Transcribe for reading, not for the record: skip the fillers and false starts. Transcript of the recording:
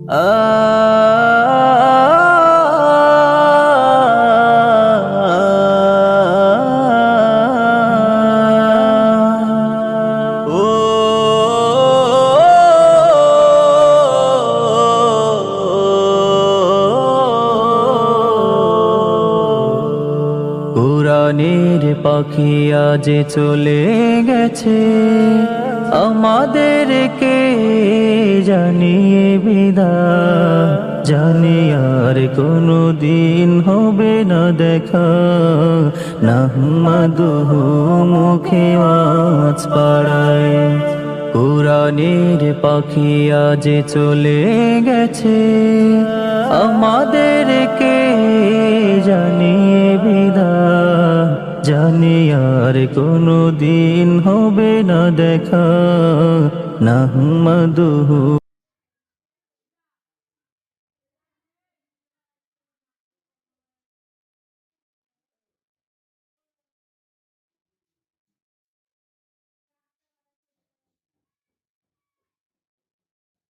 কুরআনের পাখি আজ চলে গেছে, আমাদেরকে জানিয়ে বিদায়। জানি আর কোনো দিন হবে না দেখা, নাহমাদুহু মুখে আওয়াজ পাড়ায়। কুরআনের পাখি আজ চলে গেছে, আমাদেরকে জানিয়ে বিদায়। জানি আর কোনো দিন হবে না দেখা, নাহমাদুহু